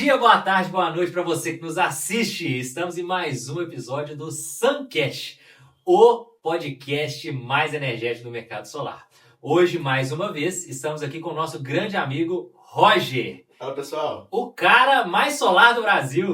dia, boa tarde, boa noite para você que nos assiste. Estamos em mais um episódio do Suncast, o podcast mais energético do mercado solar. Hoje, mais uma vez, estamos aqui com o nosso grande amigo Roger. Fala, pessoal. O cara mais solar do Brasil,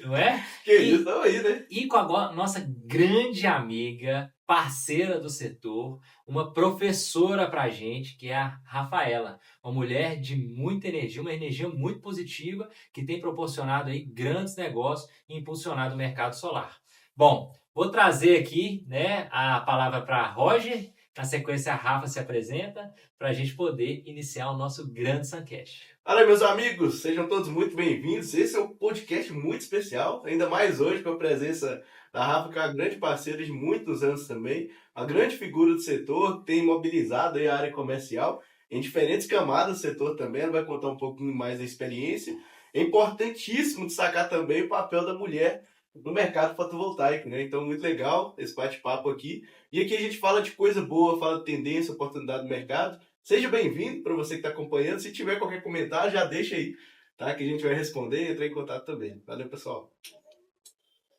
não é? Isso, estamos aí, né? E com a nossa grande amiga, parceira do setor, uma professora pra gente, que é a Rafaela. Uma mulher de muita energia, uma energia muito positiva, que tem proporcionado aí grandes negócios e impulsionado o mercado solar. Bom, vou trazer aqui, né, a palavra para Roger. Na sequência, a Rafa se apresenta para a gente poder iniciar o nosso grande Suncast. Fala aí, meus amigos, sejam todos muito bem-vindos. Esse é um podcast muito especial, ainda mais hoje com a presença da Rafa, que é uma grande parceira de muitos anos também, uma grande figura do setor, tem mobilizado aí a área comercial em diferentes camadas do setor também. Ela vai contar um pouquinho mais da experiência. É importantíssimo destacar também o papel da mulher no mercado fotovoltaico, né? Então, muito legal esse bate-papo aqui. E aqui a gente fala de coisa boa, fala de tendência, oportunidade do mercado. Seja bem-vindo para você que está acompanhando. Se tiver qualquer comentário, já deixa aí, tá? Que a gente vai responder e entrar em contato também. Valeu, pessoal.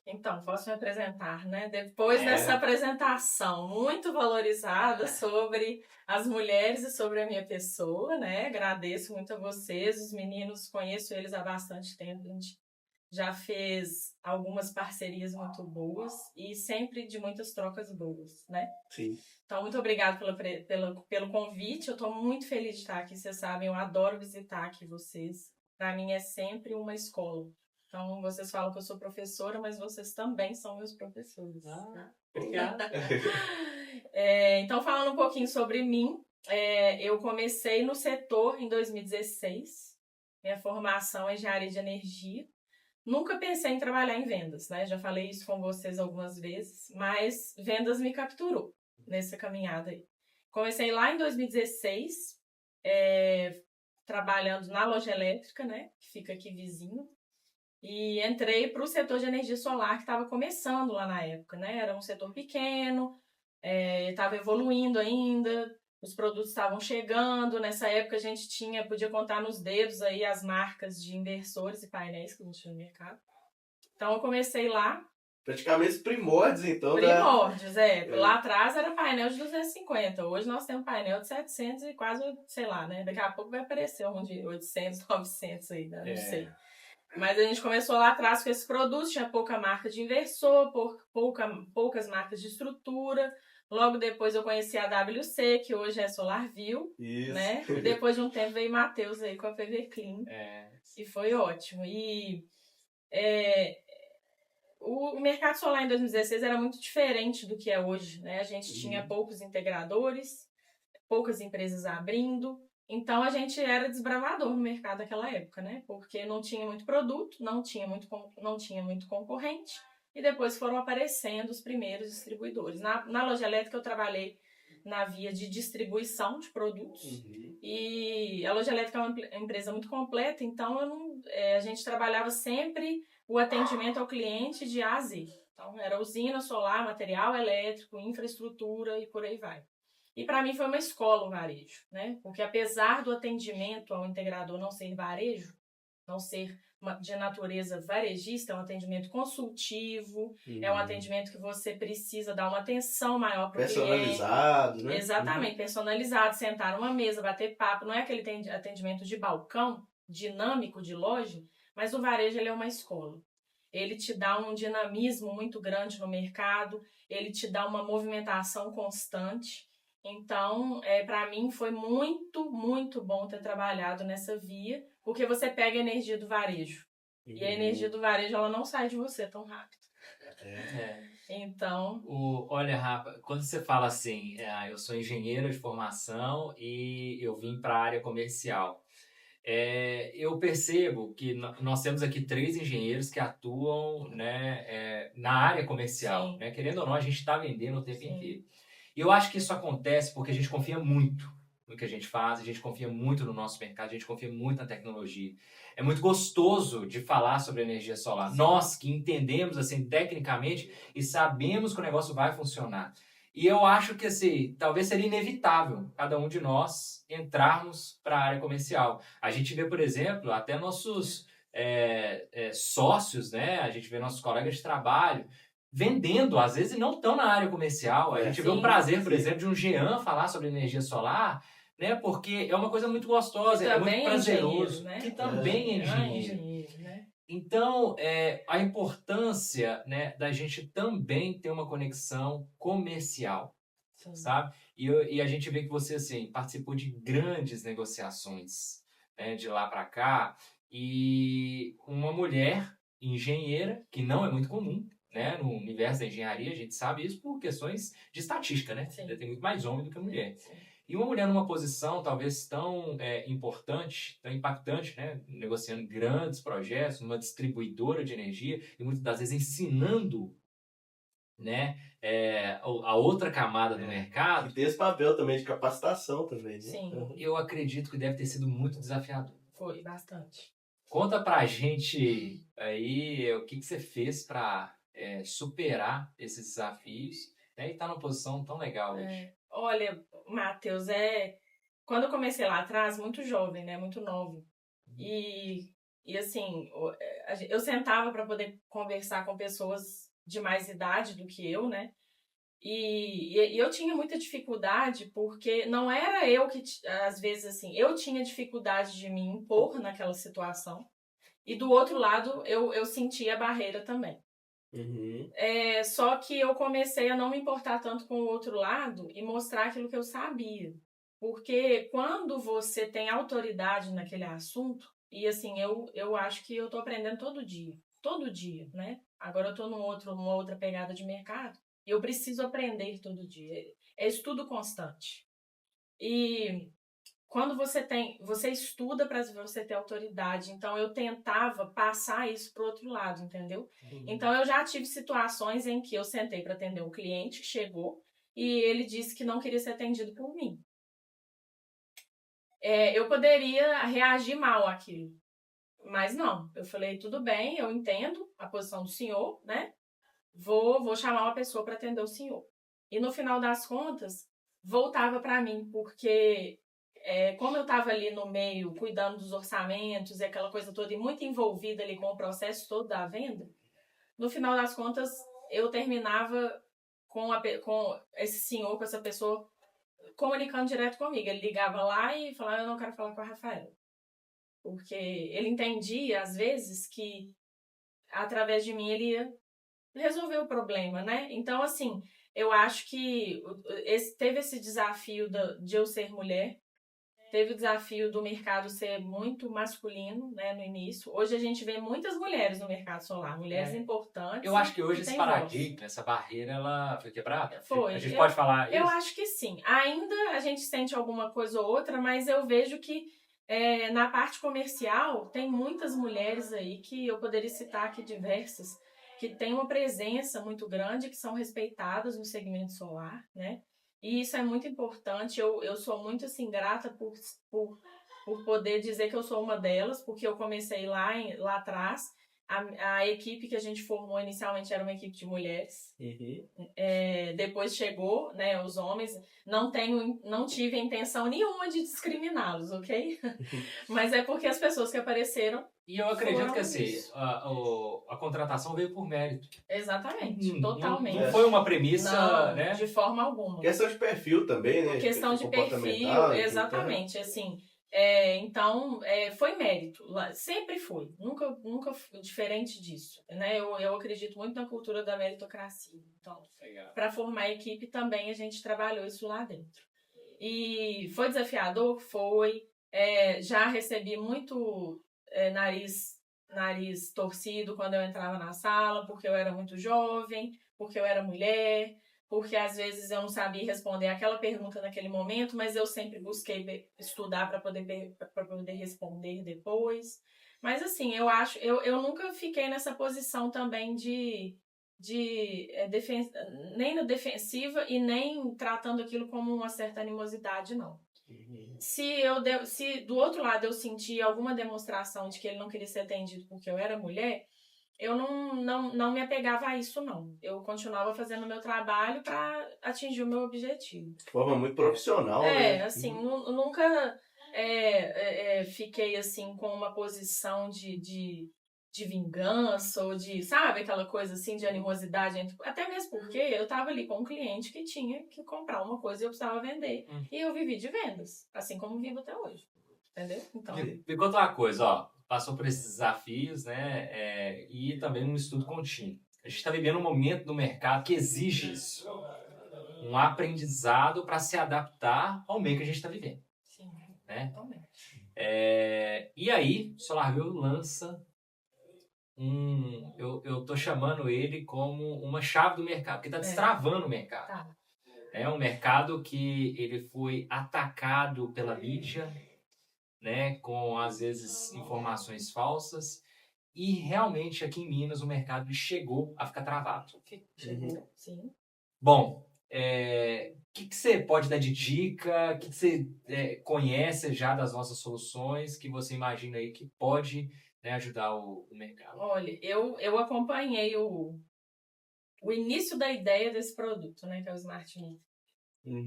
Então, posso me apresentar, né? Depois dessa apresentação muito valorizada sobre as mulheres e sobre a minha pessoa, né? Agradeço muito a vocês, os meninos, conheço eles há bastante tempo. A gente já fez algumas parcerias muito boas e sempre de muitas trocas boas, né? Sim. Então, muito obrigada pelo convite. Eu estou muito feliz de estar aqui. Vocês sabem, eu adoro visitar aqui vocês. Para mim é sempre uma escola. Então, vocês falam que eu sou professora, mas vocês também são meus professores. Obrigada. Então, falando um pouquinho sobre mim, eu comecei no setor em 2016. Minha formação é engenharia de energia. Nunca pensei em trabalhar em vendas, né? Já falei isso com vocês algumas vezes, mas vendas me capturou nessa caminhada aí. Comecei lá em 2016, trabalhando na loja elétrica, né? Que fica aqui vizinho. E entrei para o setor de energia solar, que estava começando lá na época, né? Era um setor pequeno, estava evoluindo ainda, os produtos estavam chegando. Nessa época a gente podia contar nos dedos aí as marcas de inversores e painéis que a gente tinha no mercado. Então eu comecei lá. Praticamente os primórdios, então. Primórdios, Lá atrás era painel de 250. Hoje nós temos painel de 700 e quase, sei lá, né? Daqui a pouco vai aparecer um de 800, 900 aí, né? Não sei. Mas a gente começou lá atrás com esses produtos, tinha pouca marca de inversor, poucas marcas de estrutura. Logo depois eu conheci a WC, que hoje é SolarView, né? E depois de um tempo veio Matheus aí com a PV Clean. E foi ótimo. E o mercado solar em 2016 era muito diferente do que é hoje, né? A gente tinha poucos integradores, poucas empresas abrindo. Então, a gente era desbravador no mercado naquela época, né? Porque não tinha muito produto, não tinha muito concorrente. E depois foram aparecendo os primeiros distribuidores. Na loja elétrica, eu trabalhei na via de distribuição de produtos. E a loja elétrica é uma empresa muito completa, então a gente trabalhava sempre o atendimento ao cliente de A a Z. Então, era usina solar, material elétrico, infraestrutura e por aí vai. E para mim foi uma escola o varejo, né? Porque apesar do atendimento ao integrador não ser varejo, não ser de natureza varejista, é um atendimento consultivo, é um atendimento que você precisa dar uma atenção maior para o cliente. Personalizado, né? Exatamente, personalizado, sentar numa mesa, bater papo. Não é aquele atendimento de balcão, dinâmico de loja, mas o varejo ele é uma escola. Ele te dá um dinamismo muito grande no mercado, ele te dá uma movimentação constante. Então, para mim foi muito, muito bom ter trabalhado nessa via, porque você pega a energia do varejo. E a energia do varejo, ela não sai de você tão rápido. Então... Olha, Rafa, quando você fala assim, eu sou engenheiro de formação e eu vim para a área comercial. Eu percebo que nós temos aqui 3 engenheiros que atuam, né, na área comercial. Né? Querendo ou não, a gente está vendendo o tempo inteiro. E eu acho que isso acontece porque a gente confia muito no que a gente faz, a gente confia muito no nosso mercado, a gente confia muito na tecnologia. É muito gostoso de falar sobre energia solar. Nós que entendemos assim tecnicamente e sabemos que o negócio vai funcionar. E eu acho que assim, talvez seria inevitável cada um de nós entrarmos para a área comercial. A gente vê, por exemplo, até nossos sócios, né? A gente vê nossos colegas de trabalho vendendo, às vezes não estão na área comercial. A gente vê o prazer, por exemplo, de um Jean falar sobre energia solar, né? Porque é uma coisa muito gostosa, é muito prazeroso. Né? Que também é engenheiro. Né? Então, a importância, né, da gente também ter uma conexão comercial, sabe? E a gente vê que você, assim, participou de grandes negociações, né, de lá para cá, e uma mulher engenheira, que não é muito comum, né, no universo da engenharia, a gente sabe isso por questões de estatística, né? Tem muito mais homem do que mulher. Sim. E uma mulher numa posição talvez tão importante, tão impactante, né? Negociando grandes projetos, numa distribuidora de energia e muitas das vezes ensinando, né, a outra camada do mercado. E tem esse papel também de capacitação também, né? Sim. Eu acredito que deve ter sido muito desafiador. Foi, bastante. Conta pra gente aí o que você fez para superar esses desafios, né, e estar numa posição tão legal hoje. Olha, Matheus, quando eu comecei lá atrás, muito jovem, né? Muito novo. E assim, eu sentava para poder conversar com pessoas de mais idade do que eu, né? E eu tinha muita dificuldade, porque não era eu que, às vezes, assim, eu tinha dificuldade de me impor naquela situação. E do outro lado, eu sentia a barreira também. Uhum. Só que eu comecei a não me importar tanto com o outro lado e mostrar aquilo que eu sabia. Porque quando você tem autoridade naquele assunto, e assim, eu acho que eu tô aprendendo todo dia, né? Agora eu tô numa outra pegada de mercado, e eu preciso aprender todo dia. É estudo constante. E quando você estuda para você ter autoridade. Então, eu tentava passar isso para o outro lado, entendeu? Então, eu já tive situações em que eu sentei para atender um cliente que chegou e ele disse que não queria ser atendido por mim. Eu poderia reagir mal àquilo, mas não. Eu falei, tudo bem, eu entendo a posição do senhor, né? Vou chamar uma pessoa para atender o senhor. E no final das contas, voltava para mim, porque como eu estava ali no meio, cuidando dos orçamentos e aquela coisa toda, e muito envolvida ali com o processo todo da venda, no final das contas, eu terminava com esse senhor, com essa pessoa, comunicando direto comigo. Ele ligava lá e falava, eu não quero falar com a Rafaela. Porque ele entendia, às vezes, que através de mim ele ia resolver o problema, né? Então, assim, eu acho que teve esse desafio de eu ser mulher, teve o desafio do mercado ser muito masculino, né, no início. Hoje a gente vê muitas mulheres no mercado solar, mulheres importantes. Eu acho que hoje esse paradigma, essa barreira, ela foi quebrada. Foi. A gente pode falar isso? Eu acho que sim. Ainda a gente sente alguma coisa ou outra, mas eu vejo que na parte comercial tem muitas mulheres aí que eu poderia citar aqui diversas, que têm uma presença muito grande, que são respeitadas no segmento solar, né? E isso é muito importante. Eu sou muito assim, grata por poder dizer que eu sou uma delas, porque eu comecei lá atrás. A equipe que a gente formou inicialmente era uma equipe de mulheres. Uhum. Depois chegou, né, os homens. Não tive a intenção nenhuma de discriminá-los, ok? Mas é porque as pessoas que apareceram. E eu acredito que assim, a contratação veio por mérito. Exatamente, totalmente. Não foi uma premissa, não, né? De forma alguma. Questão de perfil também, né? Questão de perfil, exatamente, assim. Então, foi mérito, sempre foi, nunca diferente disso, né? Eu acredito muito na cultura da meritocracia. Então, para formar a equipe também a gente trabalhou isso lá dentro. E foi desafiador? Foi. Já recebi muito nariz torcido quando eu entrava na sala, porque eu era muito jovem, porque eu era mulher, porque às vezes eu não sabia responder aquela pergunta naquele momento, mas eu sempre busquei estudar para poder responder depois. Mas assim, eu nunca fiquei nessa posição também nem na defensiva e nem tratando aquilo como uma certa animosidade, não. Uhum. Se do outro lado eu senti alguma demonstração de que ele não queria ser atendido porque eu era mulher, eu não me apegava a isso, não. Eu continuava fazendo o meu trabalho para atingir o meu objetivo. De forma muito profissional, né? Assim, nunca fiquei assim com uma posição de vingança ou de, sabe, aquela coisa assim de animosidade, até mesmo porque eu estava ali com um cliente que tinha que comprar uma coisa e eu precisava vender. E eu vivi de vendas, assim como vivo até hoje. Entendeu? Então... Me conta uma coisa, ó. Passou por esses desafios, né? E também um estudo contínuo. A gente está vivendo um momento no mercado que exige isso. Um aprendizado para se adaptar ao meio que a gente está vivendo. Sim, né? totalmente. E aí, SolarView lança eu tô chamando ele como uma chave do mercado, porque está destravando o mercado. Tá. É um mercado que ele foi atacado pela mídia, né, com às vezes informações falsas, e realmente aqui em Minas o mercado chegou a ficar travado. Chegou, sim. Bom, o que você pode dar de dica? O que você conhece já das nossas soluções que você imagina aí que pode, né, ajudar o mercado? Olha, eu acompanhei o início da ideia desse produto, né, que é o Smart Meter.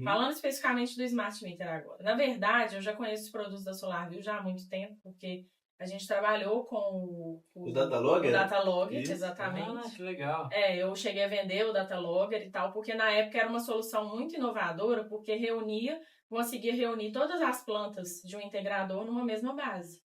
Falando especificamente do Smart Meter agora. Na verdade, eu já conheço os produtos da SolarView já há muito tempo, porque a gente trabalhou com o Datalogger? O Datalogger, exatamente. Ah, que legal. Eu cheguei a vender o Datalogger e tal, porque na época era uma solução muito inovadora, porque conseguia reunir todas as plantas de um integrador numa mesma base.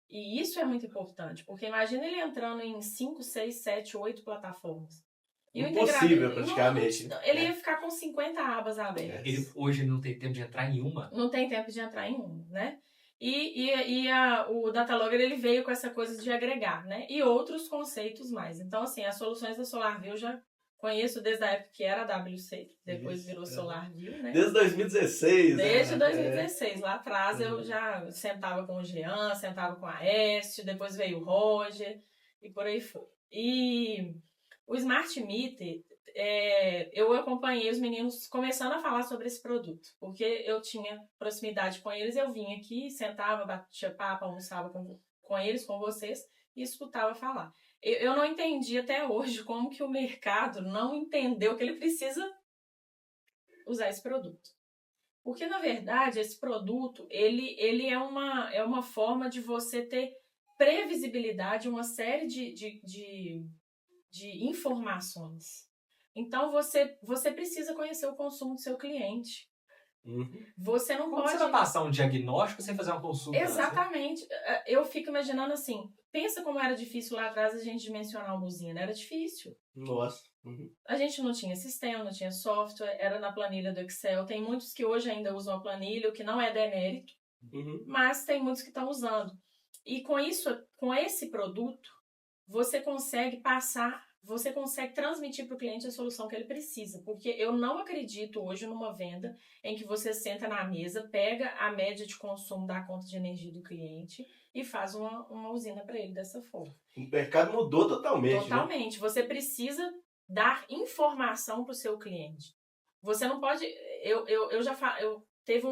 E isso é muito importante, porque imagina ele entrando em 5, 6, 7, 8 plataformas. E impossível, praticamente. Ele ia ficar com 50 abas abertas. Ele hoje não tem tempo de entrar em uma? Não tem tempo de entrar em uma, né? O Datalogger, ele veio com essa coisa de agregar, né? E outros conceitos mais. Então, assim, as soluções da SolarView eu já conheço desde a época que era a WC, depois virou SolarView, né? Desde 2016. Desde 2016. Lá atrás eu já sentava com o Jean, sentava com a Aécio, depois veio o Roger e por aí foi. E o Smart Meter, eu acompanhei os meninos começando a falar sobre esse produto, porque eu tinha proximidade com eles, eu vinha aqui, sentava, batia papo, almoçava com eles, com vocês, e escutava falar. Eu não entendi até hoje como que o mercado não entendeu que ele precisa usar esse produto. Porque, na verdade, esse produto, ele é uma forma de você ter previsibilidade, uma série de informações. Então, você precisa conhecer o consumo do seu cliente. Você não Como pode... você vai passar um diagnóstico sem fazer uma consulta? Exatamente. Eu fico imaginando assim, pensa como era difícil lá atrás a gente dimensionar uma usina. Era difícil. Nossa. A gente não tinha sistema, não tinha software, era na planilha do Excel. Tem muitos que hoje ainda usam a planilha, o que não é demérito, mas tem muitos que estão usando. E com esse produto, você consegue transmitir para o cliente a solução que ele precisa. Porque eu não acredito hoje numa venda em que você senta na mesa, pega a média de consumo da conta de energia do cliente e faz uma usina para ele dessa forma. O mercado mudou totalmente. Totalmente. Né? Você precisa dar informação para o seu cliente. Você não pode... Eu teve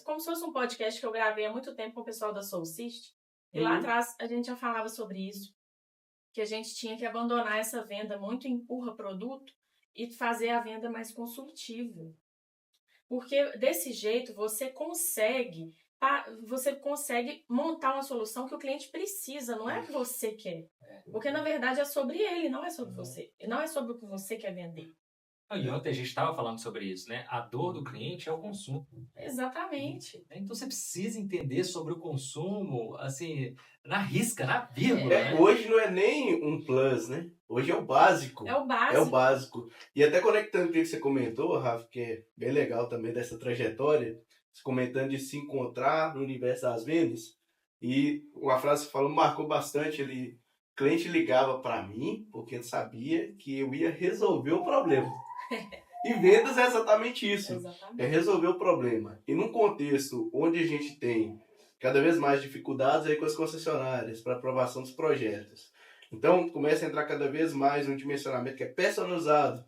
como se fosse um podcast que eu gravei há muito tempo com o pessoal da SoulSist. E lá atrás a gente já falava sobre isso, que a gente tinha que abandonar essa venda muito empurra produto e fazer a venda mais consultiva. Porque desse jeito você consegue montar uma solução que o cliente precisa, não é o que você quer. Porque na verdade é sobre ele, não é sobre você. Não é sobre o que você quer vender. E ontem a gente estava falando sobre isso, né? A dor do cliente é o consumo. Exatamente. Então você precisa entender sobre o consumo, assim, na risca, na vírgula. Né? Hoje não é nem um plus, né? Hoje é o básico. É o básico. É o básico. E até conectando com o que você comentou, Rafa, que é bem legal também dessa trajetória, você comentando de se encontrar no universo das vendas, e uma frase que você falou marcou bastante, o cliente ligava para mim porque ele sabia que eu ia resolver o problema. E vendas é exatamente isso. Exatamente. É resolver o problema. E num contexto onde a gente tem cada vez mais dificuldades aí com as concessionárias para aprovação dos projetos. Então começa a entrar cada vez mais um dimensionamento que é personalizado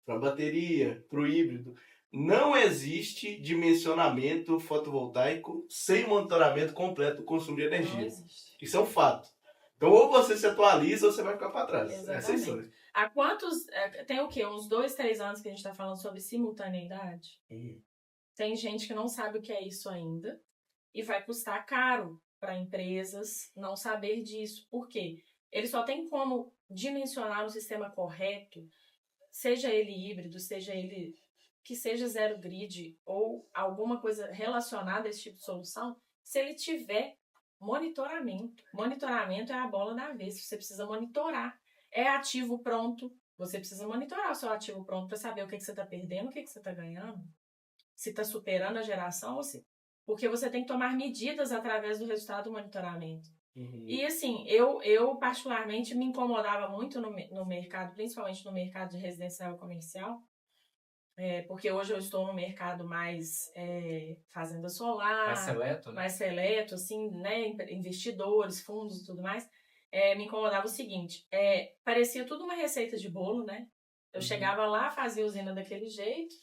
para bateria, para o híbrido. Não existe dimensionamento fotovoltaico sem monitoramento completo do consumo de energia. Não existe. Isso é um fato. Então ou você se atualiza ou você vai ficar para trás. Exatamente. Essa é a história. Há quantos... Tem o quê? Uns 2, 3 anos que a gente está falando sobre simultaneidade? Tem gente que não sabe o que é isso ainda e vai custar caro para empresas não saber disso. Por quê? Ele só tem como dimensionar no sistema correto, seja ele híbrido, seja ele que seja zero grid ou alguma coisa relacionada a esse tipo de solução, se ele tiver monitoramento. Monitoramento é a bola da vez. Você precisa monitorar. É ativo pronto. Você precisa monitorar o seu ativo pronto para saber o que você está perdendo, o que você está ganhando. Se está superando a geração ou se... Porque você tem que tomar medidas através do resultado do monitoramento. E assim, eu particularmente me incomodava muito no mercado, principalmente no mercado de residencial e comercial, porque hoje eu estou no mercado mais fazenda solar, mais seleto, assim, né, investidores, fundos e tudo mais. Me incomodava o seguinte, parecia tudo uma receita de bolo, né? Eu chegava lá, fazia usina daquele jeito.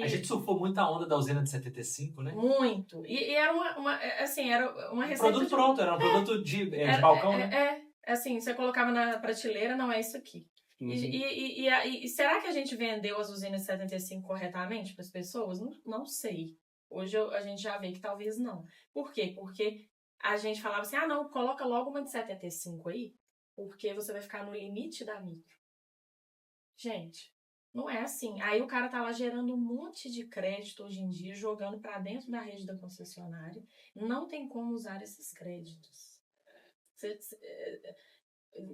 A gente surfou muito a onda da usina de 75, né? Muito. E era era uma receita produto pronto, era um produto de balcão, né? Assim, você colocava na prateleira, não é isso aqui. E será que a gente vendeu as usinas de 75 corretamente para as pessoas? Não sei. Hoje a gente já vê que talvez não. Por quê? Porque a gente falava assim, não, coloca logo uma de 75 aí, porque você vai ficar no limite da micro. Gente, não é assim. Aí o cara tá lá gerando um monte de crédito hoje em dia, jogando para dentro da rede da concessionária. Não tem como usar esses créditos. Vocês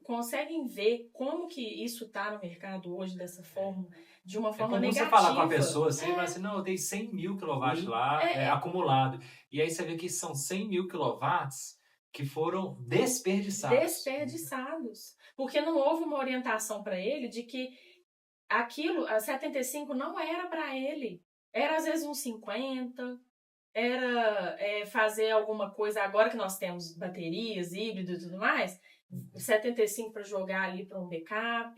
conseguem ver como que isso tá no mercado hoje dessa forma, de uma forma negativa. Você falar com a pessoa assim, fala assim, não, eu tenho 100 mil quilowatts lá acumulado. E aí você vê que são 100 mil quilowatts que foram desperdiçados. Desperdiçados. Porque não houve uma orientação para ele de que aquilo, a 75 não era para ele. Era às vezes uns 50, era fazer alguma coisa, agora que nós temos baterias, híbrido e tudo mais, 75 para jogar ali para um backup.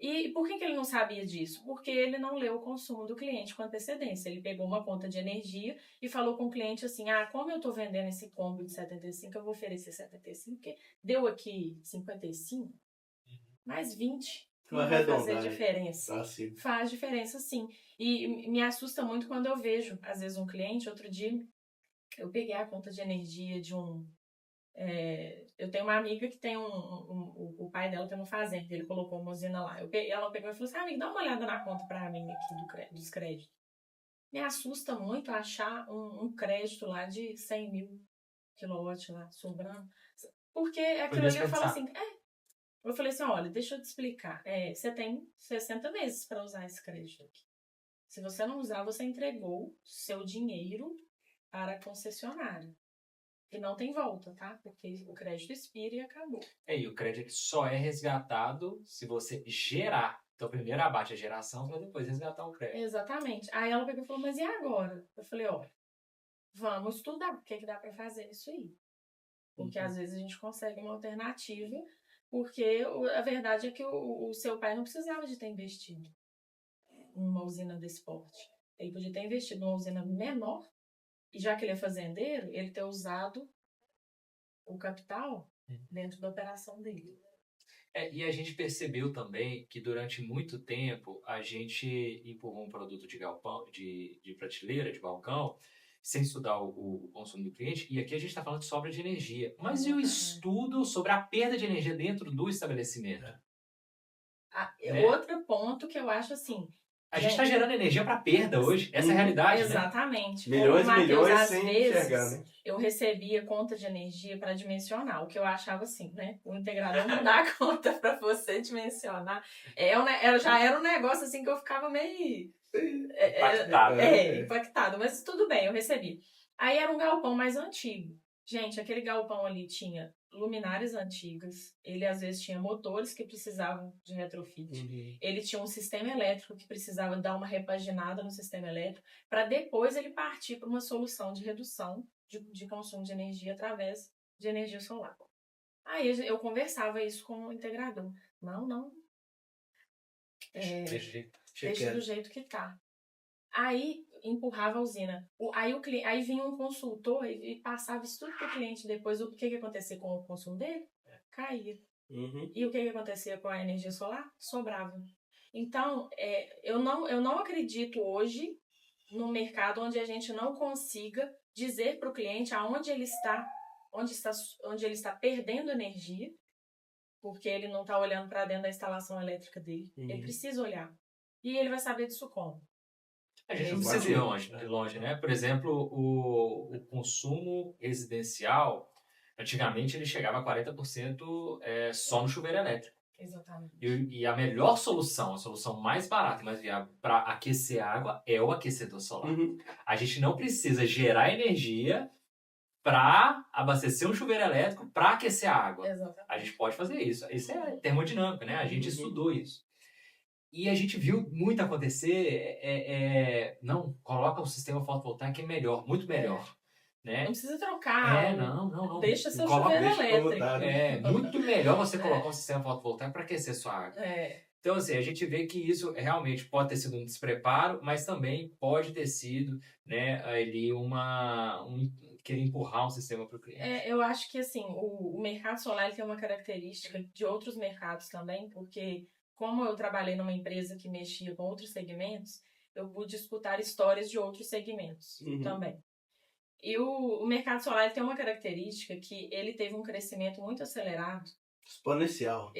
E por que ele não sabia disso? Porque ele não leu o consumo do cliente com antecedência. Ele pegou uma conta de energia e falou com o cliente assim, como eu estou vendendo esse combo de 75, eu vou oferecer 75, porque deu aqui 55, mais 20. Não vai fazer diferença. Faz diferença, sim. E me assusta muito quando eu vejo, às vezes, um cliente. Outro dia, eu peguei a conta de energia de um... eu tenho uma amiga que tem o pai dela tem uma fazenda, ele colocou uma usina lá. Ela pegou e falou assim, amiga, dá uma olhada na conta pra mim aqui dos créditos. Me assusta muito achar um crédito lá de 100 mil quilowatts lá, sobrando. Porque aquilo ali eu falo assim... Eu falei assim, olha, deixa eu te explicar. Você tem 60 meses para usar esse crédito aqui. Se você não usar, você entregou seu dinheiro para a concessionária. E não tem volta, tá? Porque o crédito expira e acabou. E o crédito só é resgatado se você gerar. Então, primeiro abate a geração para depois resgatar o crédito. Exatamente. Aí ela pegou e falou, mas e agora? Eu falei, olha, vamos estudar o que dá para fazer isso aí. Porque às vezes a gente consegue uma alternativa... Porque a verdade é que o seu pai não precisava de ter investido numa usina desse porte. Ele podia ter investido numa usina menor, e já que ele é fazendeiro, ele ter usado o capital dentro da operação dele. E a gente percebeu também que durante muito tempo a gente empurrou um produto de galpão, de prateleira, de balcão, sem estudar o consumo do cliente, e aqui a gente está falando de sobra de energia. Mas e o estudo sobre a perda de energia dentro do estabelecimento? Outro ponto que eu acho assim... A gente está gerando energia para perda hoje, essa é a realidade. Exatamente. Né? Milhões e milhões sem enxergar, né? Eu recebia conta de energia para dimensionar, o que eu achava assim, né? O integrador não dá conta para você dimensionar. Já era um negócio assim que eu ficava meio... impactado, mas tudo bem, eu recebi. Aí era um galpão mais antigo. Gente, aquele galpão ali tinha luminárias antigas, ele às vezes tinha motores que precisavam de retrofit, ele tinha um sistema elétrico que precisava dar uma repaginada no sistema elétrico, para depois ele partir para uma solução de redução de consumo de energia através de energia solar. Aí eu conversava isso com o integrador. Não. Deixa do jeito que tá. Aí empurrava a usina. Aí vinha um consultor e passava isso tudo pro cliente depois. O que acontecia com o consumo dele? Caía. E o que acontecia com a energia solar? Sobrava. Então, eu não acredito hoje num mercado onde a gente não consiga dizer para o cliente aonde ele está, onde ele está perdendo energia, porque ele não está olhando para dentro da instalação elétrica dele. Ele precisa olhar. E ele vai saber disso como? A gente não precisa ir longe, né? Por exemplo, o consumo residencial, antigamente ele chegava a 40% só no chuveiro elétrico. Exatamente. E a melhor solução, a solução mais barata e mais viável para aquecer a água é o aquecedor solar. A gente não precisa gerar energia para abastecer um chuveiro elétrico para aquecer a água. Exatamente. A gente pode fazer isso. Isso é termodinâmica, né? A gente estudou isso. E a gente viu muito acontecer, não, coloca um sistema fotovoltaico que é melhor, muito melhor. Né? Não precisa trocar. Não. Deixa seu chuveiro elétrico. Muito melhor você colocar um sistema fotovoltaico para aquecer sua água. Então, assim, a gente vê que isso realmente pode ter sido um despreparo, mas também pode ter sido, né, ali querer empurrar um sistema para o cliente. Eu acho que, assim, o mercado solar ele tem uma característica de outros mercados também, porque como eu trabalhei numa empresa que mexia com outros segmentos, eu pude escutar histórias de outros segmentos também. E o mercado solar ele tem uma característica que ele teve um crescimento muito acelerado. Exponencial.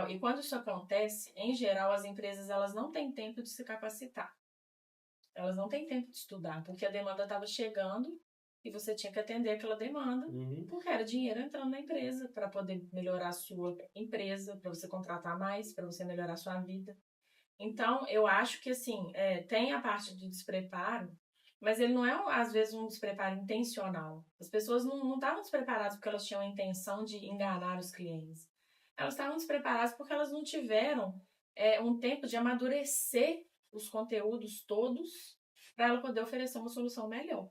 E quando isso acontece, em geral, as empresas elas não têm tempo de se capacitar. Elas não têm tempo de estudar, porque a demanda estava chegando e você tinha que atender aquela demanda, porque era dinheiro entrando na empresa para poder melhorar a sua empresa, para você contratar mais, para você melhorar a sua vida. Então, eu acho que, assim, tem a parte de despreparo, mas ele não é, às vezes, um despreparo intencional. As pessoas não estavam despreparadas porque elas tinham a intenção de enganar os clientes. Elas estavam despreparadas porque elas não tiveram um tempo de amadurecer os conteúdos todos para ela poder oferecer uma solução melhor.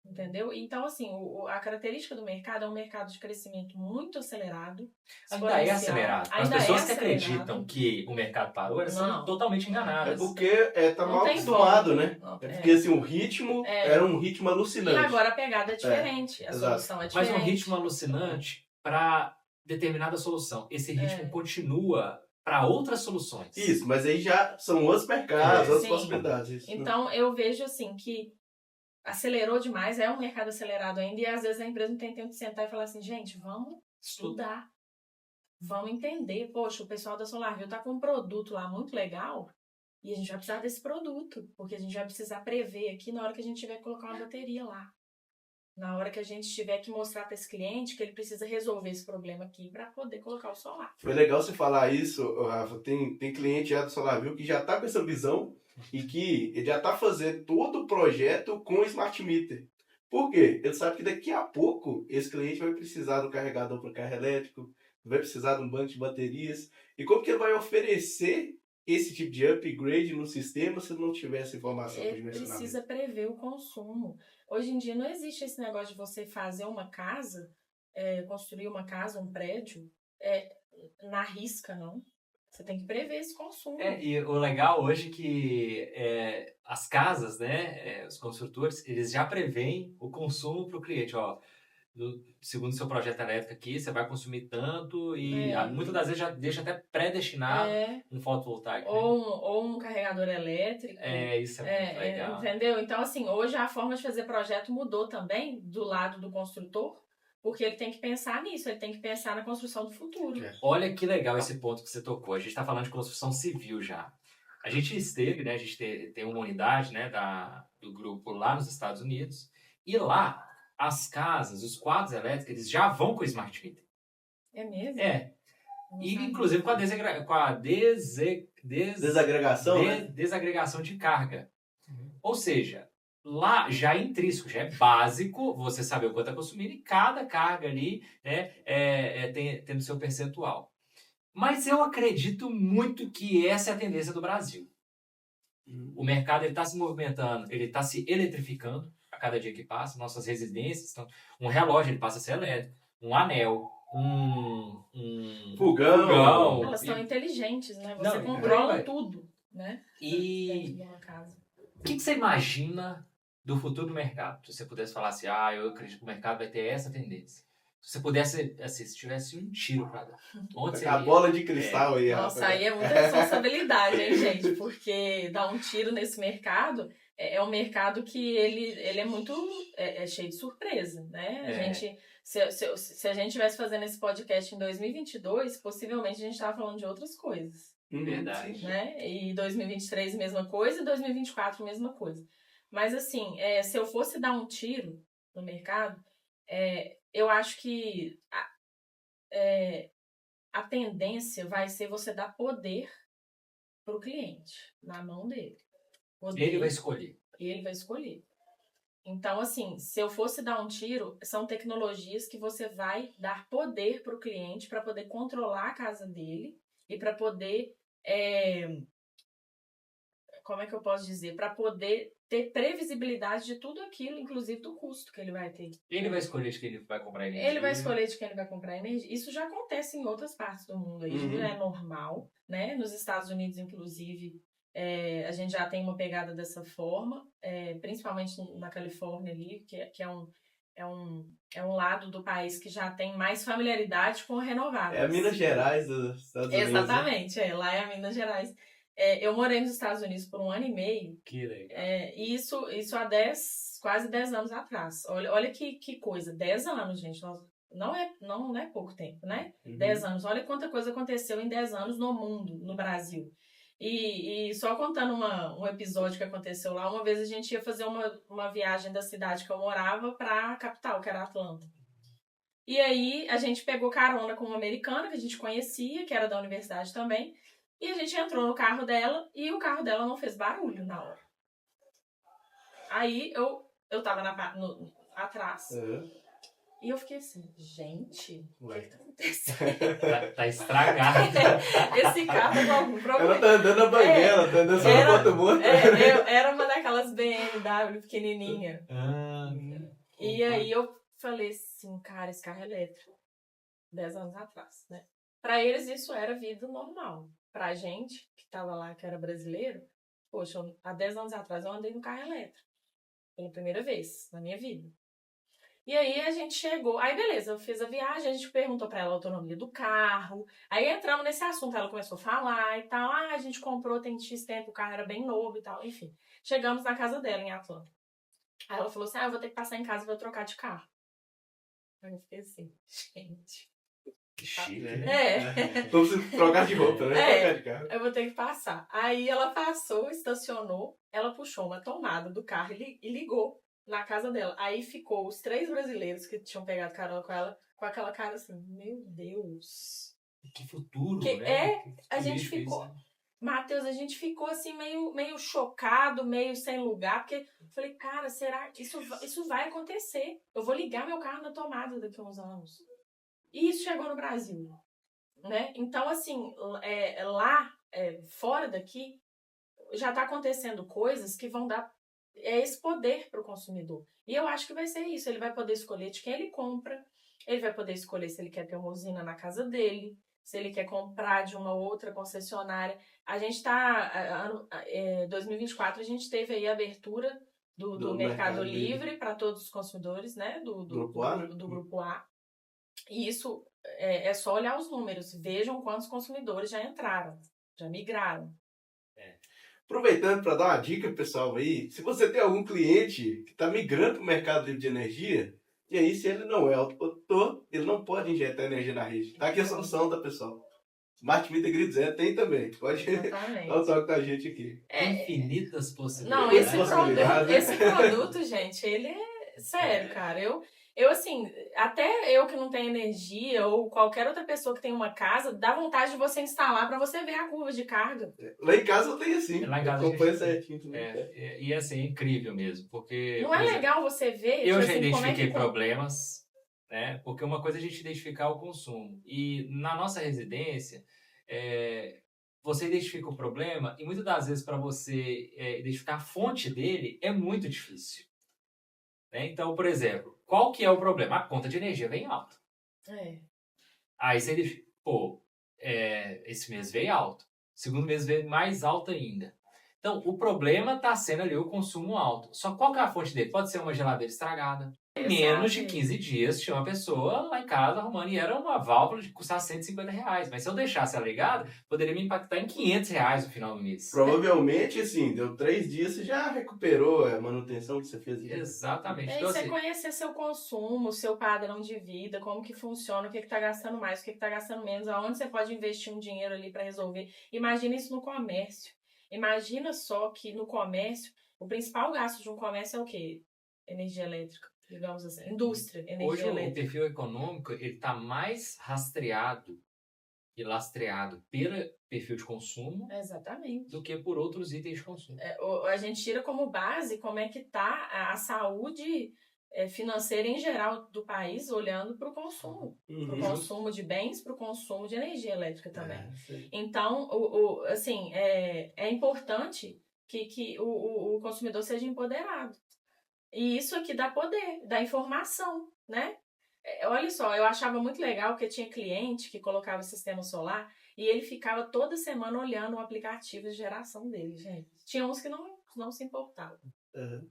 Entendeu? Então, assim, a característica do mercado é um mercado de crescimento muito acelerado. Ainda é acelerado. As pessoas que acreditam que o mercado parou, elas são totalmente enganadas. É porque tá mal acostumado, né? Porque assim, o ritmo era um ritmo alucinante. E agora a pegada é diferente, a solução é diferente. Mas um ritmo alucinante para determinada solução. Esse ritmo continua para outras soluções. Isso, mas aí já são outros mercados, outras possibilidades. Isso, então, eu vejo assim que acelerou demais, é um mercado acelerado ainda, e às vezes a empresa não tem tempo de sentar e falar assim, gente, vamos estudar, vamos entender. Poxa, o pessoal da SolarView tá com um produto lá muito legal, e a gente vai precisar desse produto, porque a gente vai precisar prever aqui na hora que a gente tiver que colocar uma bateria lá. Na hora que a gente tiver que mostrar para esse cliente que ele precisa resolver esse problema aqui para poder colocar o solar. Foi legal você falar isso, Rafa. Tem cliente já do SolarView que já está com essa visão e que ele já está fazendo todo o projeto com o Smart Meter. Por quê? Ele sabe que daqui a pouco esse cliente vai precisar do carregador para carro elétrico, vai precisar de um banco de baterias. E como que ele vai oferecer esse tipo de upgrade no sistema se não tiver essa informação para dimensionamento? Ele precisa prever o consumo. Hoje em dia não existe esse negócio de você fazer uma casa, construir uma casa, um prédio, na risca, não. Você tem que prever esse consumo. E o legal hoje é que as casas, né, os construtores, eles já preveem o consumo para o cliente. Ó, segundo o seu projeto elétrico aqui, você vai consumir tanto e muitas das vezes já deixa até pré-destinado um fotovoltaico. Ou um carregador elétrico. Isso é muito legal. Entendeu? Então, assim, hoje a forma de fazer projeto mudou também do lado do construtor, porque ele tem que pensar nisso, ele tem que pensar na construção do futuro. Olha que legal esse ponto que você tocou. A gente está falando de construção civil já. A gente esteve, né? A gente tem uma unidade, né, do grupo lá nos Estados Unidos. E lá, as casas, os quadros elétricos, eles já vão com o Smart Meter. É mesmo? E inclusive com a desagregação, né? Desagregação de carga. Ou seja, lá já é intrínseco, já é básico você saber o quanto está consumindo e cada carga ali, né, tem o seu percentual. Mas eu acredito muito que essa é a tendência do Brasil. O mercado está se movimentando, ele está se eletrificando a cada dia que passa. Nossas residências, então, um relógio ele passa a ser elétrico, um anel, um fogão. Elas são inteligentes, né? Você controla tudo, né? E dentro de uma casa. O que você imagina do futuro do mercado? Se você pudesse falar assim, eu acredito que o mercado vai ter essa tendência. Se você pudesse, assim, se tivesse um tiro para dar, onde seria? A bola de cristal aí. Nossa, aí é muita responsabilidade, hein, gente? Porque dar um tiro nesse mercado é um mercado que ele é muito cheio de surpresa, né? Se a gente estivesse fazendo esse podcast em 2022, possivelmente a gente estava falando de outras coisas. Verdade. Né? E 2023, mesma coisa, e 2024, mesma coisa. Mas, assim, se eu fosse dar um tiro no mercado, eu acho que a tendência vai ser você dar poder para o cliente, na mão dele. Poder, Ele vai escolher. Ele vai escolher. Então, assim, se eu fosse dar um tiro, são tecnologias que você vai dar poder para o cliente para poder controlar a casa dele e para poder, como é que eu posso dizer? Para poder ter previsibilidade de tudo aquilo, inclusive do custo que ele vai ter. Ele vai escolher de quem ele vai comprar energia. Ele vai escolher de quem ele vai comprar energia. Isso já acontece em outras partes do mundo. Isso já é normal, né? Nos Estados Unidos, inclusive, a gente já tem uma pegada dessa forma, principalmente na Califórnia ali, que é um lado do país que já tem mais familiaridade com renováveis. É a Minas Gerais dos Estados Unidos. Exatamente, lá é a Minas Gerais. Eu morei nos Estados Unidos por 1 ano e meio. Que legal. E isso há quase 10 anos atrás. Olha que coisa, 10 anos, gente. Não é pouco tempo, né? 10 anos. Olha quanta coisa aconteceu em 10 anos no mundo, no Brasil. E só contando um episódio que aconteceu lá, uma vez a gente ia fazer uma viagem da cidade que eu morava para a capital, que era Atlanta. E aí a gente pegou carona com uma americana que a gente conhecia, que era da universidade também, e a gente entrou no carro dela e o carro dela não fez barulho na hora. Aí eu tava atrás. E eu fiquei assim, gente, o que tá acontecendo? Tá estragado. Esse carro tá com algum problema. Ela tá andando na banguela, tá andando só no porta-moto. Era uma daquelas BMW pequenininha. E aí eu falei assim, cara, esse carro é elétrico. 10 anos atrás, né? Pra eles isso era vida normal. Pra gente, que tava lá, que era brasileiro, poxa, há 10 anos atrás eu andei no carro elétrico. Pela primeira vez na minha vida. E aí a gente chegou, aí beleza, eu fiz a viagem, a gente perguntou pra ela a autonomia do carro, aí entramos nesse assunto, ela começou a falar e tal, a gente comprou tem X tempo, o carro era bem novo e tal, enfim. Chegamos na casa dela em Atlanta. Aí ela falou assim, eu vou ter que passar em casa e vou trocar de carro. Aí eu fiquei assim, gente... Chique, né? Então você trocar de roupa, né? Trocar de carro. Eu vou ter que passar. Aí ela passou, estacionou, ela puxou uma tomada do carro e ligou na casa dela. Aí ficou os 3 brasileiros que tinham pegado carona com ela, com aquela cara assim, meu Deus. Que futuro, né? A gente ficou... Matheus, a gente ficou assim meio chocado, meio sem lugar, porque eu falei, cara, será que isso vai acontecer? Eu vou ligar meu carro na tomada daqui a uns anos. E isso chegou no Brasil, né? Então, assim, lá, fora daqui, já está acontecendo coisas que vão dar esse poder para o consumidor. E eu acho que vai ser isso. Ele vai poder escolher de quem ele compra, ele vai poder escolher se ele quer ter uma usina na casa dele, se ele quer comprar de uma outra concessionária. A gente está... 2024, a gente teve aí a abertura do Mercado Livre para todos os consumidores, né? Do Grupo A. E isso é só olhar os números. Vejam quantos consumidores já entraram, já migraram. Aproveitando para dar uma dica pessoal aí, se você tem algum cliente que está migrando para o mercado livre de energia, e aí se ele não é autoprodutor, ele não pode injetar energia na rede. Tá aqui a solução, tá, pessoal? Smart Meter Grid Zero tem também. Pode dar um toque com a gente aqui. Infinitas possibilidades. Não, esse produto, gente, ele é sério, cara. Eu, assim, até eu que não tenho energia ou qualquer outra pessoa que tem uma casa, dá vontade de você instalar para você ver a curva de carga. Lá em casa eu tenho assim. Lá em casa acompanha certinho. E assim, é incrível mesmo, porque... Não é legal você ver... Eu já identifiquei problemas, né? Porque uma coisa é a gente identificar o consumo. E na nossa residência, você identifica o problema e muitas das vezes para você identificar a fonte dele é muito difícil. Né? Então, por exemplo, qual que é o problema? A conta de energia vem alta. Aí você identifica, esse mês veio alto. Segundo mês veio mais alto ainda. Então, o problema está sendo ali o consumo alto. Só qual que é a fonte dele? Pode ser uma geladeira estragada, Menos de Exato. 15 dias tinha uma pessoa lá em casa arrumando e era uma válvula de custar R$ 150. Mas se eu deixasse ela ligada, poderia me impactar em R$ 500 no final do mês. Provavelmente, assim, deu 3 dias, você já recuperou a manutenção que você fez ali. Exatamente. É, e Então, você assim, conhecer seu consumo, seu padrão de vida, como que funciona, o que tá gastando mais, o que tá gastando menos, aonde você pode investir um dinheiro ali para resolver. Imagina isso no comércio. Imagina só que no comércio, o principal gasto de um comércio é o quê? Energia elétrica, digamos assim. Indústria, hoje energia o elétrica. perfil econômico ele está mais rastreado e lastreado pelo perfil de consumo Exatamente. do que por outros itens de consumo. A gente tira como base como é que está a saúde financeira em geral do país, olhando para o consumo. Para o consumo de bens, para o consumo de energia elétrica também. Então, assim, é importante que o consumidor seja empoderado. E isso aqui dá poder, dá informação, né? Olha só, eu achava muito legal que tinha cliente que colocava o sistema solar e ele ficava toda semana olhando o aplicativo de geração dele, gente. Tinha uns que não se importavam,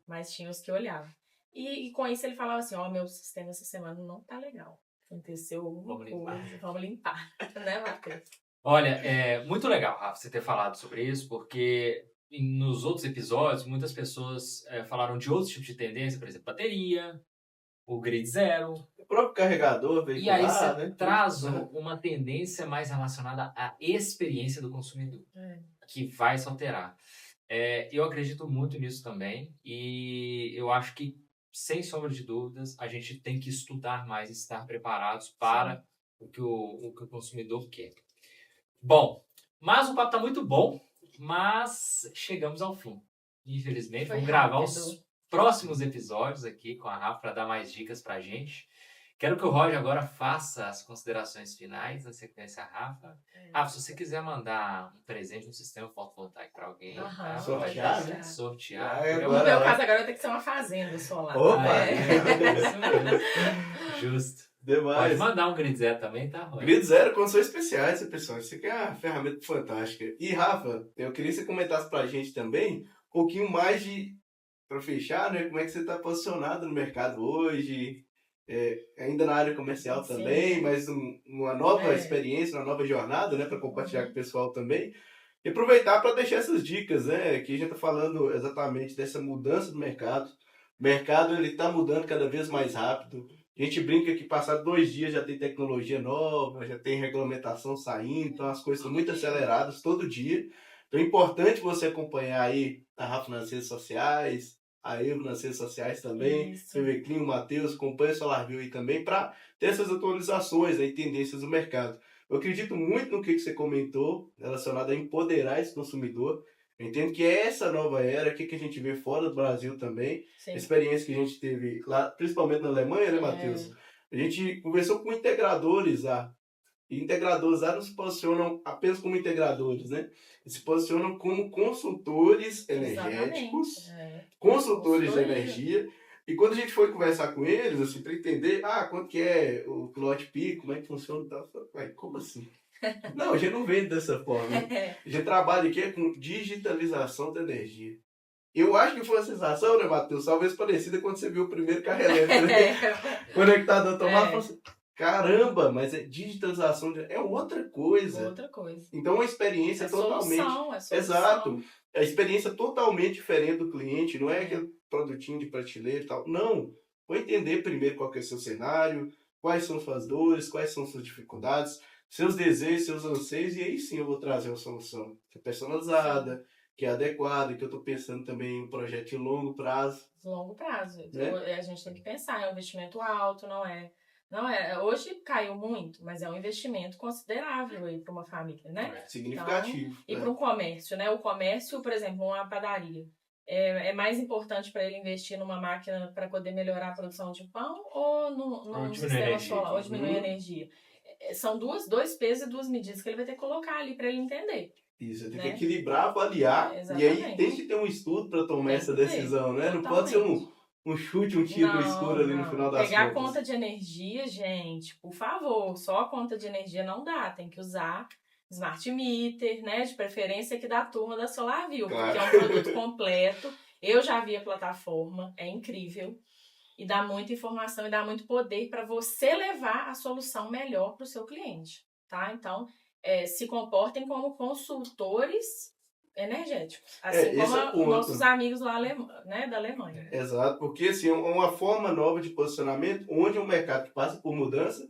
mas tinha os que olhavam. E com isso ele falava assim, meu sistema essa semana não tá legal. Aconteceu alguma coisa, vamos limpar. Né, Matheus? Olha, é muito legal, Rafa, você ter falado sobre isso, porque nos outros episódios muitas pessoas falaram de outros tipos de tendência, por exemplo, bateria, o grid zero. O próprio carregador veicular, e aí você né? traz uma tendência mais relacionada à experiência do consumidor, que vai se alterar. Eu acredito muito nisso também e eu acho que, sem sombra de dúvidas, a gente tem que estudar mais e estar preparados para o que o consumidor quer. Bom, mas o papo está muito bom, mas chegamos ao fim. Infelizmente, vamos gravar os próximos episódios aqui com a Rafa para dar mais dicas para a gente. Quero que o Roger agora faça as considerações finais, na sequência a Rafa. Rafa, se você quiser mandar um presente no sistema fotovoltaico para alguém, sortear, né? Sortear. No meu caso agora tem que ser uma fazenda solar. Opa! Justo. Demais. Pode mandar um Grid Zero também, tá, Roger? Grid Zero, condições especiais, pessoal. Isso aqui é uma ferramenta fantástica. E, Rafa, eu queria que você comentasse pra gente também um pouquinho mais para fechar, né? Como é que você está posicionado no mercado hoje, ainda na área comercial também, mas uma nova experiência, uma nova jornada, né? Para compartilhar com o pessoal também. E aproveitar para deixar essas dicas, né? Que a gente está falando exatamente dessa mudança do mercado. O mercado ele está mudando cada vez mais rápido. A gente brinca que passado 2 dias já tem tecnologia nova, já tem regulamentação saindo, então as coisas são muito aceleradas todo dia. Então é importante você acompanhar aí a Rafa nas redes sociais, a Evo nas redes sociais também, seu Eclinho, o Matheus, acompanha o SolarView aí também para ter essas atualizações aí, tendências do mercado. Eu acredito muito no que você comentou relacionado a empoderar esse consumidor. Eu entendo que é essa nova era, o que a gente vê fora do Brasil também, a experiência que a gente teve lá, principalmente na Alemanha, né, Matheus? A gente conversou com integradores lá, e integradores lá não se posicionam apenas como integradores, né? Eles se posicionam como consultores energéticos, consultores de energia. E quando a gente foi conversar com eles, assim, para entender, quanto que é o quilowatt-pico, como é que funciona e tal, eu falei, como assim? Não, a gente não vende dessa forma. A gente trabalha aqui com digitalização da energia. Eu acho que foi uma sensação, né, Matheus? Talvez parecida quando você viu o primeiro carro elétrico, né? Conectado ao tomate, assim, caramba, mas digitalização é outra coisa. Outra coisa. Então, uma experiência totalmente... Solução. Exato. A experiência totalmente diferente do cliente, não é aquele produtinho de prateleira e tal. Não. Vou entender primeiro qual que é o seu cenário, quais são suas dores, quais são suas dificuldades, seus desejos, seus anseios, e aí sim eu vou trazer uma solução que é personalizada, que é adequada, que eu estou pensando também em um projeto de longo prazo. Longo prazo. Então, a gente tem que pensar, é um investimento alto, não é? Hoje caiu muito, mas é um investimento considerável aí para uma família, né? Significativo. Então, e para um comércio, né? O comércio, por exemplo, uma padaria. É mais importante para ele investir numa máquina para poder melhorar a produção de pão ou num sistema solar, ou diminuir a energia? São dois pesos e 2 medidas que ele vai ter que colocar ali para ele entender. Isso, tem que equilibrar, avaliar, e aí tem que ter um estudo para tomar essa decisão, né? Não pode ser um chute, um tiro no escuro ali no final das contas. Pegar a conta de energia, gente, por favor, só a conta de energia não dá, tem que usar Smart Meter, né? De preferência aqui da turma da SolarView, porque é um produto completo. Eu já vi a plataforma, é incrível. e dá muita informação e dá muito poder para você levar a solução melhor para o seu cliente, tá? Então, se comportem como consultores energéticos, assim Esse é o como ponto. nossos amigos lá né, da Alemanha. Exato, porque assim, é uma forma nova de posicionamento, onde é um mercado que passa por mudança,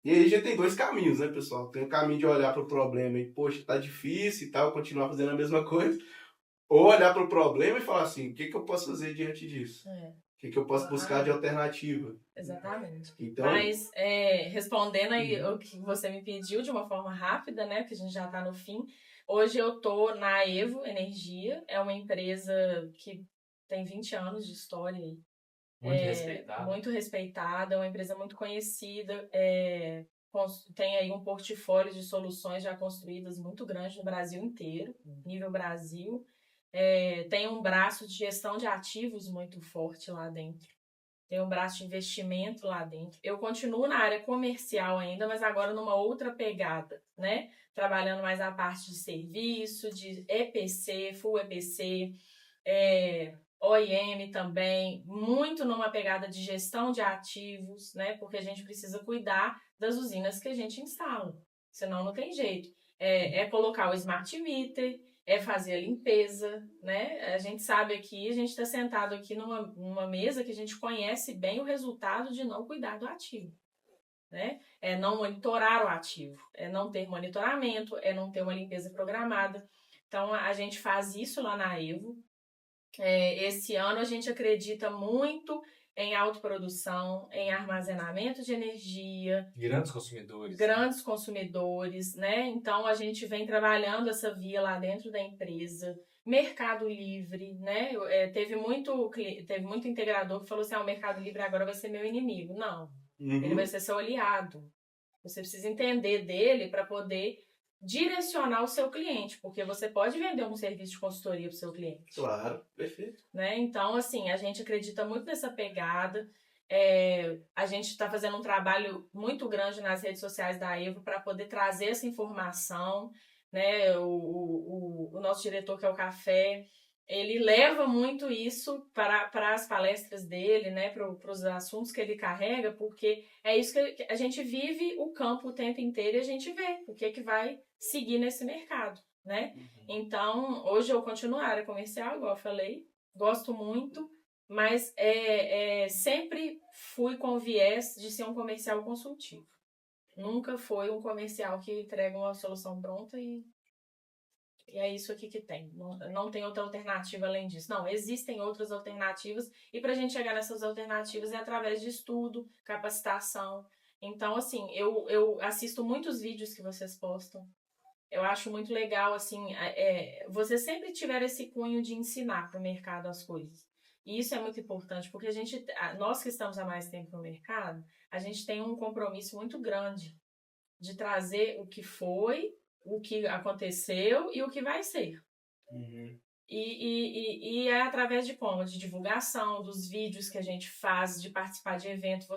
e aí a gente tem dois caminhos, né, pessoal? Tem o caminho de olhar para o problema e, poxa, tá difícil e tal, continuar fazendo a mesma coisa, ou olhar para o problema e falar assim, o que eu posso fazer diante disso? O que eu posso buscar de alternativa? Exatamente. Então, mas, respondendo aí o que você me pediu de uma forma rápida, né, porque a gente já está no fim, hoje eu tô na Evo Energia, é uma empresa que tem 20 anos de história aí. Muito respeitada. Muito respeitada, é uma empresa muito conhecida, tem aí um portfólio de soluções já construídas muito grande no Brasil inteiro, nível Brasil. Tem um braço de gestão de ativos muito forte lá dentro. Tem um braço de investimento lá dentro. Eu continuo na área comercial ainda, mas agora numa outra pegada, né? Trabalhando mais a parte de serviço, de EPC, Full EPC, OIM também, muito numa pegada de gestão de ativos, né? Porque a gente precisa cuidar das usinas que a gente instala, senão não tem jeito. Colocar o smart meter, fazer a limpeza, né? A gente sabe aqui, a gente está sentado aqui numa mesa que a gente conhece bem o resultado de não cuidar do ativo, né? É não monitorar o ativo, é não ter monitoramento, é não ter uma limpeza programada. Então, a gente faz isso lá na Evo. Esse ano a gente acredita muito em autoprodução, em armazenamento de energia. Grandes consumidores, né? Então, a gente vem trabalhando essa via lá dentro da empresa. Mercado Livre, né? Teve muito integrador que falou assim, o Mercado Livre agora vai ser meu inimigo. Não, ele vai ser seu aliado. Você precisa entender dele para poder direcionar o seu cliente, porque você pode vender um serviço de consultoria para o seu cliente. Claro, perfeito. Né? Então, assim, a gente acredita muito nessa pegada. A gente está fazendo um trabalho muito grande nas redes sociais da Evo para poder trazer essa informação, né? O nosso diretor, que é o Café, ele leva muito isso para as palestras dele, né? Para os assuntos que ele carrega, porque é isso que a gente vive o campo o tempo inteiro e a gente vê o que vai seguir nesse mercado, né? Então, hoje eu continuo na área comercial, igual eu falei, gosto muito, mas sempre fui com viés de ser um comercial consultivo. Nunca foi um comercial que entrega uma solução pronta e é isso aqui que tem. Não tem outra alternativa além disso. Não, existem outras alternativas e para a gente chegar nessas alternativas é através de estudo, capacitação. Então, assim, eu assisto muitos vídeos que vocês postam. Eu acho muito legal, assim, você sempre tiver esse cunho de ensinar para o mercado as coisas. E isso é muito importante, porque nós que estamos há mais tempo no mercado, a gente tem um compromisso muito grande de trazer o que foi, o que aconteceu e o que vai ser. E é através de como? De divulgação, dos vídeos que a gente faz, de participar de eventos.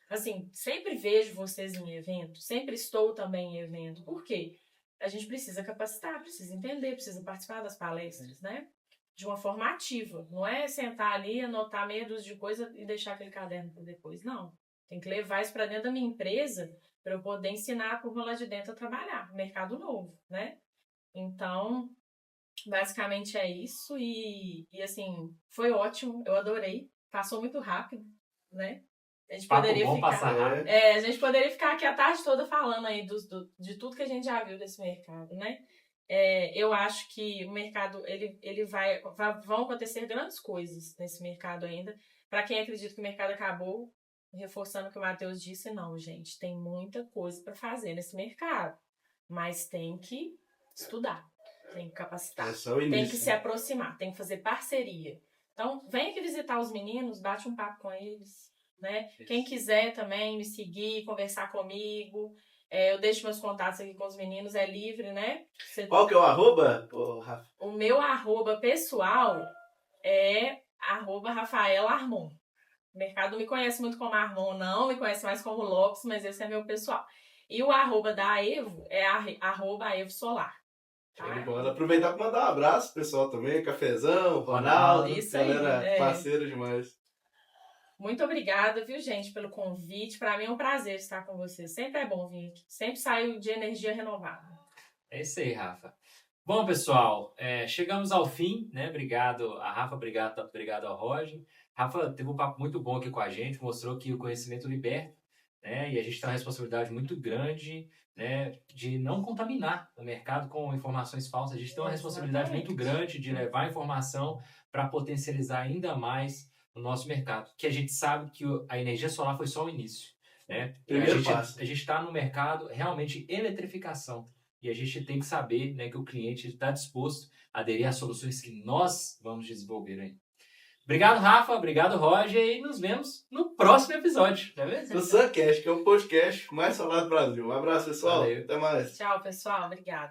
Assim, sempre vejo vocês em evento, sempre estou também em evento. Por quê? A gente precisa capacitar, precisa entender, precisa participar das palestras, né? De uma forma ativa. Não é sentar ali, anotar meia dúzia de coisa e deixar aquele caderno para depois. Não. Tem que levar isso para dentro da minha empresa para eu poder ensinar a turma lá de dentro a trabalhar. Mercado novo, né? Então, basicamente é isso. E assim, foi ótimo. Eu adorei. Passou muito rápido, né? A gente poderia a gente poderia ficar aqui a tarde toda falando aí de tudo que a gente já viu desse mercado, né? Eu acho que o mercado, vão acontecer grandes coisas nesse mercado ainda. Para quem acredita que o mercado acabou, reforçando o que o Matheus disse, não, gente, tem muita coisa para fazer nesse mercado, mas tem que estudar, tem que capacitar, tem que se aproximar, tem que fazer parceria. Então, vem aqui visitar os meninos, bate um papo com eles, né? Quem quiser também me seguir, conversar comigo, eu deixo meus contatos aqui com os meninos, é livre, né? Qual que é o arroba, Rafa? O meu arroba pessoal é @RafaelaArmon. O mercado não me conhece muito como Armon, não, me conhece mais como Lopes, mas esse é meu pessoal. E o arroba da Evo é @EvoSolar. Tá? Aproveitar para mandar um abraço pro pessoal também, Cafezão, Ronaldo, isso galera aí, parceira demais. Muito obrigada, viu, gente, pelo convite. Para mim é um prazer estar com vocês. Sempre é bom vir aqui. Sempre saio de energia renovada. É isso aí, Rafa. Bom, pessoal, chegamos ao fim, né? Obrigado a Rafa, obrigado ao Roger. Rafa teve um papo muito bom aqui com a gente, mostrou que o conhecimento liberta, né? E a gente tem uma responsabilidade muito grande, né, de não contaminar o mercado com informações falsas. A gente tem uma responsabilidade muito grande de levar informação para potencializar ainda mais o nosso mercado, que a gente sabe que a energia solar foi só o início, né? Primeiro passo. A gente está no mercado realmente eletrificação. E a gente tem que saber, né, que o cliente está disposto a aderir às soluções que nós vamos desenvolver aí. Obrigado, Rafa. Obrigado, Roger. E nos vemos no próximo episódio. Tá vendo? Do Suncast, que é o podcast mais falado do Brasil. Um abraço, pessoal. Valeu. Até mais. Tchau, pessoal. Obrigada.